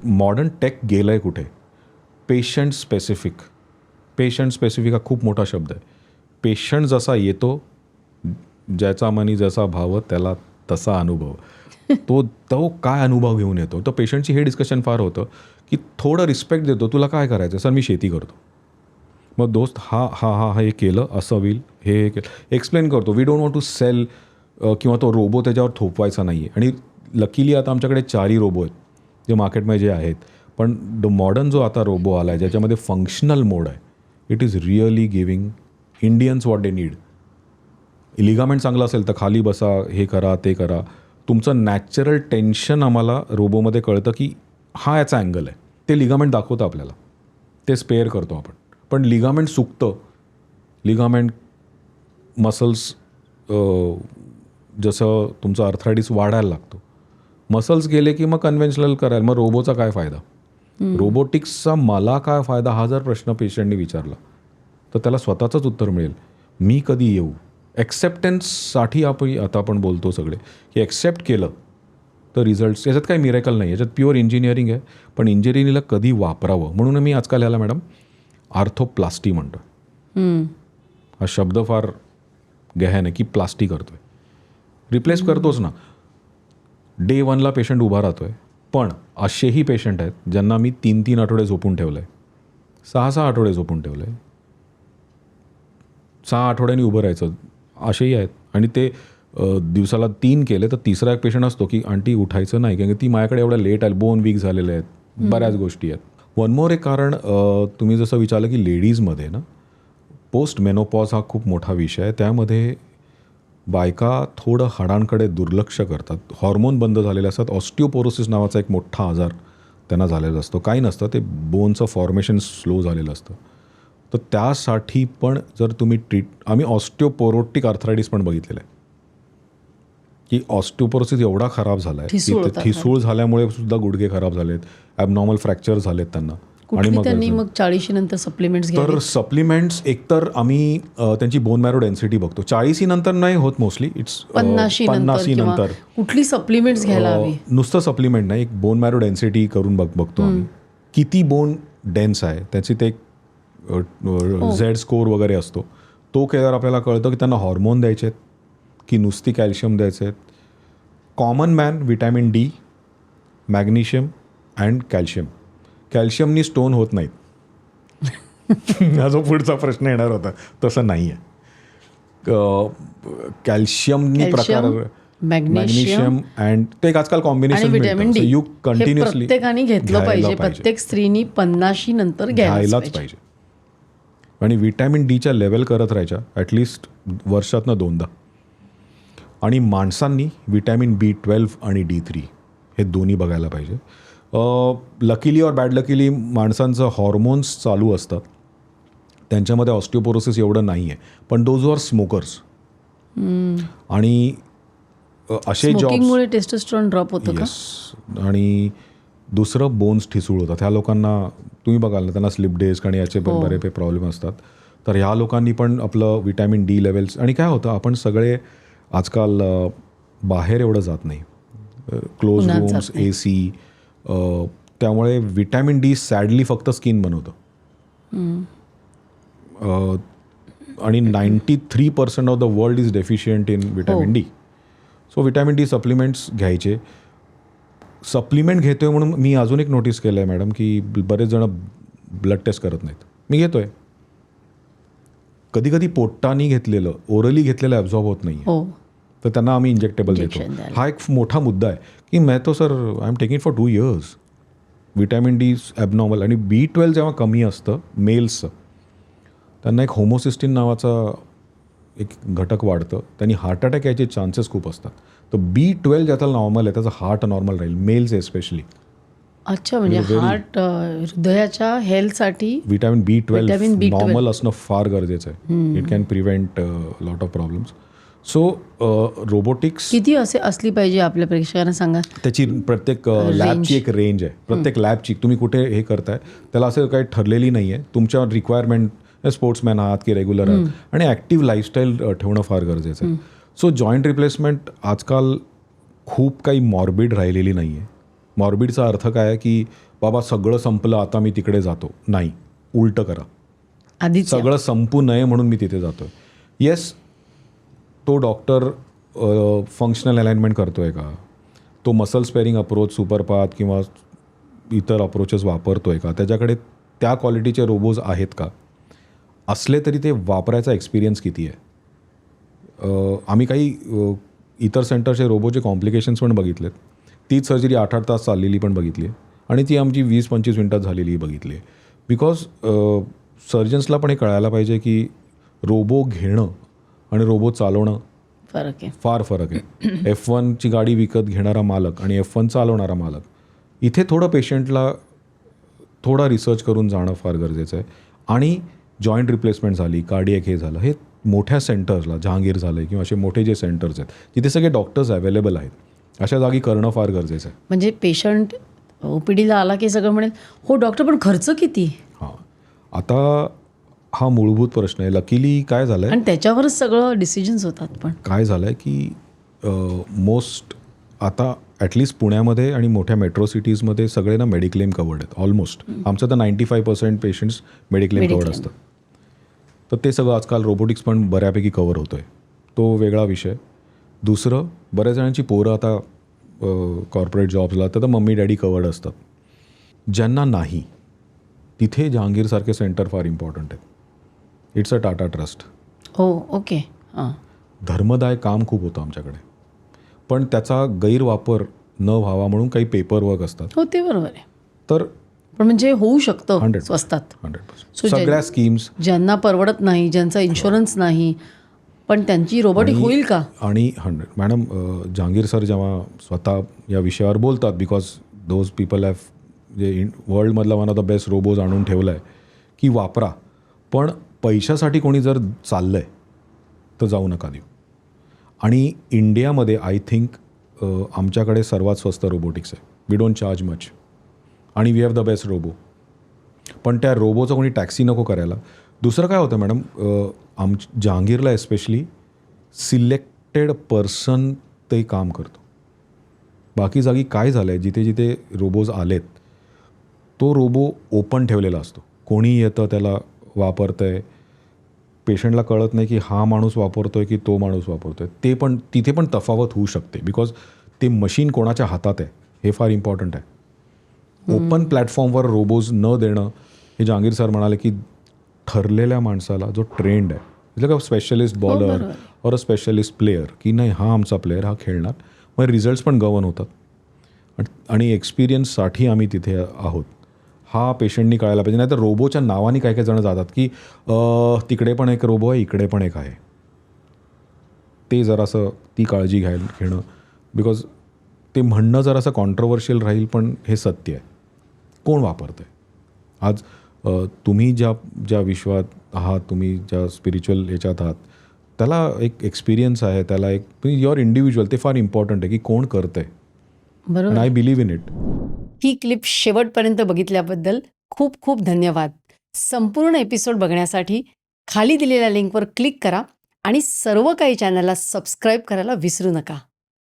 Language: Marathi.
मॉडर्न टेक गेलं आहे कुठे? पेशंट स्पेसिफिक हा खूप मोठा शब्द आहे. पेशंट जसा येतो, ज्याचा मनी जसा भाव त्याला तसा अनुभव. तो काय अनुभव घेऊन येतो. तर पेशंटची हे डिस्कशन फार होतं की थोडं रिस्पेक्ट देतो. तुला काय करायचं? सर मी शेती करतो. मग दोस्त हे केलं असं होईल, हे केलं एक्सप्लेन करतो. We don't want to sell किंवा तो रोबो त्याच्यावर थोपवायचा नाही आहे. आणि लकीली आता आमच्याकडे 4 रोबो आहेत जे मार्केटमध्ये जे आहेत. पण मॉडर्न जो आता रोबो आला आहे ज्याच्यामध्ये फंक्शनल मोड आहे, it is really giving Indians what they need. Ligament चांगलं असेल तर खाली बसा, हे करा, ते करा. तुमचं नॅचरल टेन्शन आम्हाला रोबोमध्ये कळतं की हा याचा अँगल आहे. ते लिगामेंट दाखवतं आपल्याला, ते स्पेअर करतो आपण. पण लिगामेंट सुकतं. लिगामेंट मसल्स जसं तुमचं अर्थरायटिस वाढायला लागतो. मसल्स गेले की मग कन्व्हेन्शनल करायला. मग रोबोचा काय फायदा? रोबोटिक्सचा मला काय फायदा हा जर प्रश्न पेशंटने विचारला तर त्याला स्वतःचंच उत्तर मिळेल. मी कधी येऊ? ॲक्सेप्टन्ससाठी आता आपण बोलतो सगळे की ॲक्सेप्ट केलं तर रिझल्ट्स. याच्यात काही मिरेकल नाही, याच्यात प्युअर इंजिनिअरिंग आहे. पण इंजिनिअरिंगला कधी वापरावं म्हणून मी आजकाल याला मॅडम आर्थोप्लास्टी म्हणतो. हा शब्द फार गहन आहे की प्लास्टी करतो आहे. रिप्लेस करतोच ना. डे 1ला पेशंट उभा राहतो आहे. पण असेही पेशंट आहेत ज्यांना मी 3-3 आठवडे झोपून ठेवलं आहे, 6-6 आठवडे झोपून ठेवलं आहे. 6 आठवड्यांनी उभं राहायचं असेही आहेत. आणि ते दिवसाला 3 केले तर तिसरा एक पेशंट असतो की आंटी उठायचं नाही, कारण ती माझ्याकडे एवढ्या लेट आली, बोन वीक झालेले आहेत, बऱ्याच गोष्टी आहेत. वन मोर एक कारण तुम्ही जसं विचारलं की लेडीजमध्ये ना पोस्ट मेनोपॉज हा खूप मोठा विषय आहे. त्यामध्ये बायका थोडं हाडांकडे दुर्लक्ष करतात. हॉर्मोन बंद झालेले असतात. ऑस्टिओपोरोसिस नावाचा एक मोठा आजार त्यांना झालेला असतो. काही नसतं, ते बोनचं फॉर्मेशन स्लो झालेलं असतं. तर त्यासाठी पण जर तुम्ही आम्ही ऑस्टिओपोरोटिक आर्थरायटिस पण बघितलेलं आहे की ऑस्टिओपोरोसिस एवढा खराब झाला आहे की ठिसूळ झाल्यामुळे सुद्धा गुडघे खराब झालेत, ॲबनॉर्मल फ्रॅक्चर झालेत त्यांना. आणि मग 40 नंतर सप्लिमेंट्स तर सप्लिमेंट्स एकतर आम्ही त्यांची बोन मॅरो डेन्सिटी बघतो. 40 नंतर नाही होत मोस्टली, इट्स 50 नंतर कुठली सप्लिमेंट्स घ्यायला हवी. नुसतं सप्लिमेंट नाही, एक बोन मॅरो डेन्सिटी करून बघतो आम्ही. किती बोन डेन्स आहे त्याची ते झेड स्कोर वगैरे असतो. तो केल्यावर आपल्याला कळतं की त्यांना हॉर्मोन द्यायचे आहेत की नुसती कॅल्शियम द्यायचे आहेत. Common man vitamin D, magnesium and calcium. कॅल्शियमनी स्टोन होत नाहीत. हा जो पुढचा प्रश्न येणार होता तसं नाही आहे. कॅल्शियमनी प्रकार मॅग्नेशियम अँड ते एक आजकाल कॉम्बिनेशन मिळतं. यू कंटिन्युअसली प्रत्येकाने घेतलं पाहिजे. प्रत्येक स्त्रीनी 50 नंतर घ्यायलाच पाहिजे. आणि विटॅमिन डीच्या लेवल करत राहायच्या ॲटलिस्ट वर्षातनं 2दा. आणि माणसांनी विटॅमिन B12 आणि D3 हे दोन्ही बघायला पाहिजे. लकीली और बॅड लकीली माणसांचं हॉर्मोन्स चालू असतात, त्यांच्यामध्ये ऑस्टिओपोरोसिस एवढं नाही आहे. पण दोज आर स्मोकर्स आणि असे स्मोकिंगमुळे टेस्टोस्टेरोन ड्रॉप होतं का? आणि दुसरं बोन्स ठिसूळ होतात. ह्या लोकांना तुम्ही बघाल ना, त्यांना स्लिप डिस्क आणि याचे पण बरेच प्रॉब्लेम असतात. तर ह्या लोकांनी पण आपलं विटॅमिन डी लेवल्स. आणि काय होतं, आपण सगळे आजकाल बाहेर एवढं जात नाही, क्लोज रूम्स, AC, त्यामुळे विटॅमिन डी सॅडली फक्त स्किन बनवतं. आणि 93% of the world is deficient in vitamin D. So vitamin D supplements घ्यायचे. सप्लिमेंट घेतोय म्हणून मी अजून एक नोटीस केलं आहे मॅडम की बरेच जण ब्लड टेस्ट करत नाहीत. मी घेतोय. कधी कधी पोटानी घेतलेलं, ओरली घेतलेलं ॲब्झॉर्ब होत नाही आहे, तर त्यांना आम्ही इंजेक्टेबल देतो. हा एक मोठा मुद्दा आहे की मैं तो sir I am taking for 2 years. Vitamin D abnormal. आणि B12 जेव्हा कमी असतं मेल्सचं, त्यांना एक होमोसिस्टिन नावाचा एक घटक वाढतं, त्यांनी हार्ट अटॅक याचे चान्सेस खूप असतात. तर B12 ज्याचा नॉर्मल आहे त्याचा हार्ट नॉर्मल राहील, मेल्स एस्पेशली. अच्छा, म्हणजे हार्ट हृदयाच्या हेल्थसाठी विटॅमिन B12 नॉर्मल असणं फार गरजेचं आहे. It can prevent lot of problems. So robotics किती असली पाहिजे आपल्या प्रेक्षकांना सांगा. त्याची प्रत्येक लॅबची एक रेंज आहे. प्रत्येक लॅबची तुम्ही कुठे हे करताय त्याला असं काही ठरलेली नाही आहे. तुमच्या रिक्वायरमेंट, स्पोर्ट्समॅन आहात की रेग्युलर आहात, आणि ॲक्टिव्ह लाईफस्टाईल ठेवणं फार गरजेचं आहे. सो जॉईंट रिप्लेसमेंट आजकाल खूप काही मॉर्बिड राहिलेली नाही आहे. मॉर्बिडचा अर्थ काय आहे की बाबा सगळं संपलं आता मी तिकडे जातो, नाही, उलटं करा. आधी सगळं संपू नये म्हणून मी तिथे जातो आहे. येस, तो डॉक्टर फंक्शनल अलाइनमेंट करतो आहे का, तो मसल स्पेअरिंग अप्रोच सुपरपाथ किंवा इतर अप्रोचेस वापरतो आहे का, त्याच्याकडे त्या क्वालिटीचे रोबोज आहेत का, असले तरी ते वापरायचा एक्सपिरियन्स किती आहे. आम्ही काही इतर सेंटरचे रोबोचे कॉम्प्लिकेशन्स पण बघितलेत. तीच सर्जरी 8-8 तास चाललेली पण बघितली आहे आणि ती आमची 20-25 मिनटात झालेली बघितली आहे. बिकॉज सर्जन्सला पण हे कळायला पाहिजे की रोबो घेणं आणि रोबो चालवणं फरक आहे, फार फरक आहे. F1ची गाडी विकत घेणारा मालक आणि F1 चालवणारा मालक, इथे थोडं पेशंटला थोडा रिसर्च करून जाणं फार गरजेचं आहे. आणि जॉईंट रिप्लेसमेंट झाली, कार्डियक हे झालं, हे मोठ्या सेंटर्सला, जहांगीर झालं किंवा असे मोठे जे सेंटर्स आहेत जिथे सगळे डॉक्टर्स अवेलेबल आहेत, अशा जागी करणं फार गरजेचं आहे. म्हणजे पेशंट OPDला आला की सगळं म्हणेल हो डॉक्टर पण खर्च किती. हां, आता हा मूलभूत प्रश्न आहे. लकीली काय झालं आहे, आणि त्याच्यावरच सगळं डिसिजन्स होतात. पण काय झालं आहे की मोस्ट आता ॲटलिस्ट पुण्यामध्ये आणि मोठ्या मेट्रो सिटीजमध्ये सगळे ना मेडिक्लेम कवर्ड आहेत ऑलमोस्ट. आमचं तर 95% पेशंट्स मेडिक्लेम कवर्ड असतात. तर ते सगळं आजकाल रोबोटिक्स पण बऱ्यापैकी कवर होतं आहे, तो वेगळा विषय. दुसरं, बऱ्याच जणांची पोरं आता कॉर्पोरेट जॉब्सला तर मम्मी डॅडी कवर्ड असतात. ज्यांना नाही, तिथे जहांगीरसारखे सेंटर फार इम्पॉर्टंट आहेत. It's a Tata trust. हो, ओके. हां, धर्मदाय काम खूप होतं आमच्याकडे, पण त्याचा गैरवापर न व्हावा म्हणून काही पेपर वर्क असतात. हो ते बरोबर आहे. तर पण म्हणजे होऊ शकतं 100% स्वस्तात. 100% सगळ्या स्कीम्स. ज्यांना परवडत नाही, ज्यांचा इन्शुरन्स नाही, पण त्यांची रोबोटिक होईल का. आणि 100 मॅडम, जहांगीर सर जेव्हा स्वतः या विषयावर बोलतात, बिकॉज दोज पीपल हॅव जे वर्ल्डमधला one of the best robots आणून ठेवला आहे की वापरा, पण पैशासाठी कोणी जर चाललं आहे तर जाऊ नका देऊ. आणि इंडियामध्ये आय थिंक आमच्याकडे सर्वात स्वस्त रोबोटिक्स आहे. वी डोंट चार्ज मच आणि we have the best robot. पण त्या रोबोचं कोणी टॅक्सी नको करायला. दुसरं काय होतं मॅडम, जहांगीरला एस्पेशली सिलेक्टेड पर्सन ते काम करतो. बाकी जागी काय झालं आहे, जिथे जिथे रोबोज आलेत तो रोबो ओपन ठेवलेला असतो, कोणी येतं त्याला वापरतं आहे, पेशंटला कळत नाही की हा माणूस वापरतो आहे की तो माणूस वापरतो आहे. ते पण तिथे पण तफावत होऊ शकते, बिकॉज ते मशीन कोणाच्या हातात आहे हे फार इम्पॉर्टंट आहे. ओपन प्लॅटफॉर्मवर रोबोज न देणं, हे जहांगीर सर म्हणाले की ठरलेल्या माणसाला जो ट्रेंड आहे, म्हणजे का स्पेशलिस्ट बॉलर और अ स्पेशलिस्ट प्लेयर, की नाही हा आमचा प्लेयर, हा खेळणार, मग रिझल्ट्स पण गवन होतात. आणि एक्सपिरियन्ससाठी आम्ही तिथे आहोत, हा पेशंटनी कळायला पाहिजे. नाही तर रोबोच्या नावाने काही काही जण जातात की तिकडे पण एक रोबो आहे, इकडे पण एक आहे. ते जरासं ती काळजी घेणं, बिकॉज ते म्हणणं जरासं कॉन्ट्रोवर्शियल राहील, पण हे सत्य आहे. कोण वापरतं आहे आज? तुम्ही ज्या विश्वात आहात, तुम्ही ज्या स्पिरिच्युअल ह्याच्यात आहात, त्याला एक एक्सपिरियन्स आहे, त्याला एक युअर इंडिव्हिज्युअल, ते फार इम्पॉर्टंट आहे की कोण करतं आहे. बरोबर. I believe in it. He clip शेवटपर्यंत बघितल्याबद्दल खूप खूप धन्यवाद. संपूर्ण एपिसोड बघण्यासाठी खाली दिलेल्या लिंकवर क्लिक करा आणि सर्व काही चॅनलला सबस्क्राईब करायला विसरू नका.